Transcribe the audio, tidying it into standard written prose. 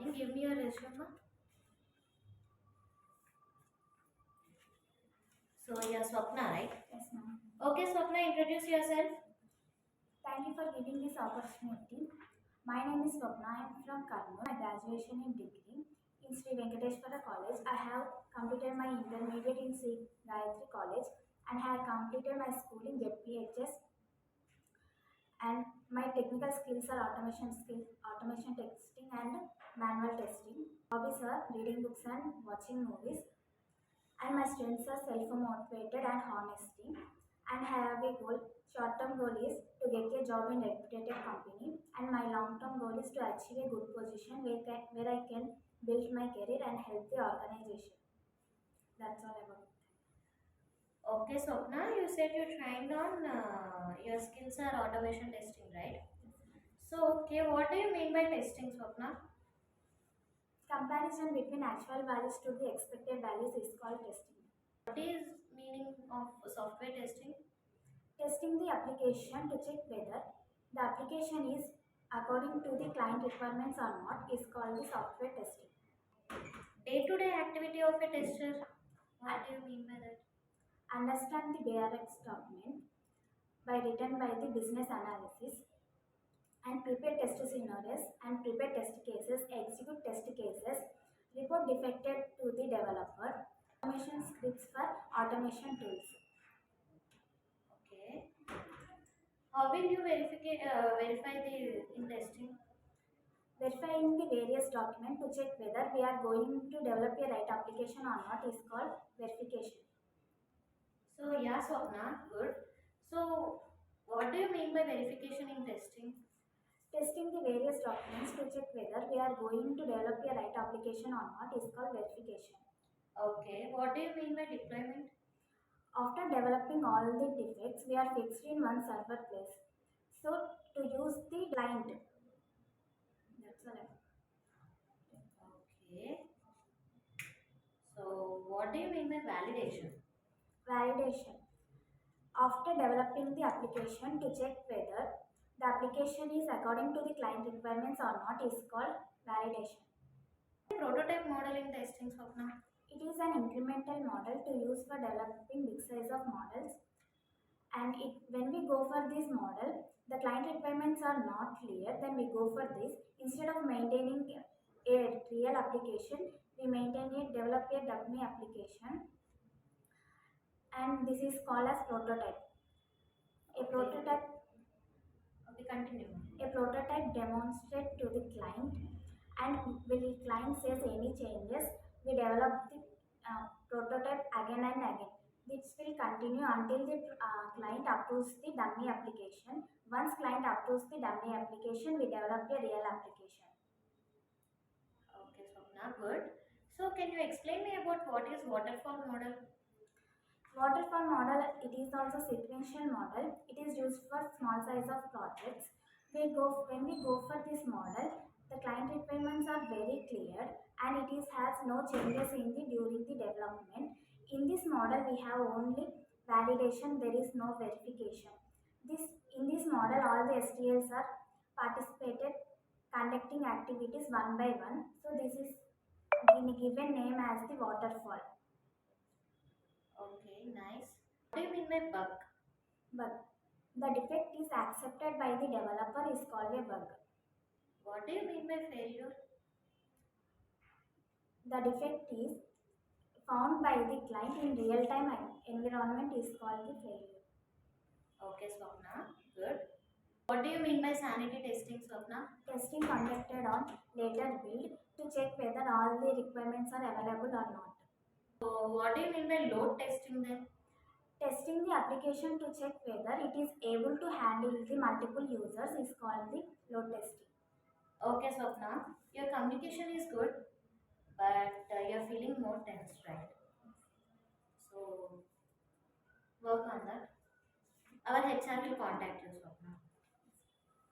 morning. Give me your resume. So you're Swapna, right? Yes, ma'am. Okay, Swapna, introduce yourself. Thank you for giving this opportunity. My name is Swapna. I am from Karnool. My graduation in degree in Sri Venkateshwara College. I have completed my intermediate in Sri Gayatri College and have completed my school in ZPHS. And my technical skills are automation testing and manual testing. Hobbies are reading books and watching movies. And my strengths are self-motivated and honesty. And have a goal. Short-term goal is to get a job in reputed company, and my long-term goal is to achieve a good position where I can build my career and help the organization. That's all about it. Okay, Swapna, you said you're trying on your skills are automation testing, right? So, okay, what do you mean by testing, Swapna? Comparison between actual values to the expected values is called testing. What is meaning of software testing? Testing the application to check whether the application is according to the client requirements or not is called the software testing. Day-to-day activity of a tester. What do you mean by that? Understand the BRX document by written by the business analysis and prepare test scenarios and prepare test cases, execute test cases, report defected to the developer, automation scripts for automation tools. Okay. How will you verify the in testing? Verifying the various documents to check whether we are going to develop a right application or not is called verification. So yeah, Swapna, good. So what do you mean by verification in testing? Testing the various documents to check whether we are going to develop a right application or not is called verification. Okay. What do you mean by deployment? After developing all the defects, we are fixed in one server place. So to use the client, that's all. Okay. So what do you mean by validation? Validation. After developing the application to check whether the application is according to the client requirements or not is called validation. Prototype model in testing, Swapna. It is an incremental model to use for developing big size of models. And when we go for this model, the client requirements are not clear, then we go for this. Instead of maintaining a real application, we develop a dummy application, and this is called as prototype. A Okay. prototype Okay, continue. A prototype demonstrate to the client, and will client says any changes, we develop the prototype again and again. This will continue until the client approves the dummy application. Once client approves the dummy application, we develop a real application. Okay, Swapna, good. So can you explain me about what is waterfall model? Waterfall model, it is also sequential model. It is used for small size of projects. When we go for this model, the client requirements are very clear, and it is has no changes in the during the development. In this model, we have only validation. There is no verification. This in this model, all the STLs are participated, conducting activities one by one. So this is given name as the waterfall. Okay, nice. What do you mean by bug? But the defect is accepted by the developer is called a bug. What do you mean by failure? The defect is found by the client in real time environment is called the failure. Okay, Swapna, good. What do you mean by sanity testing, Swapna? Testing conducted on later build to check whether all the requirements are available or not. So what do you mean by load testing then? Testing the application to check whether it is able to handle the multiple users is called the load testing. Okay, Swapna, your communication is good, but you're feeling more tense, right? So work on that. Our HR will contact you, Swapna.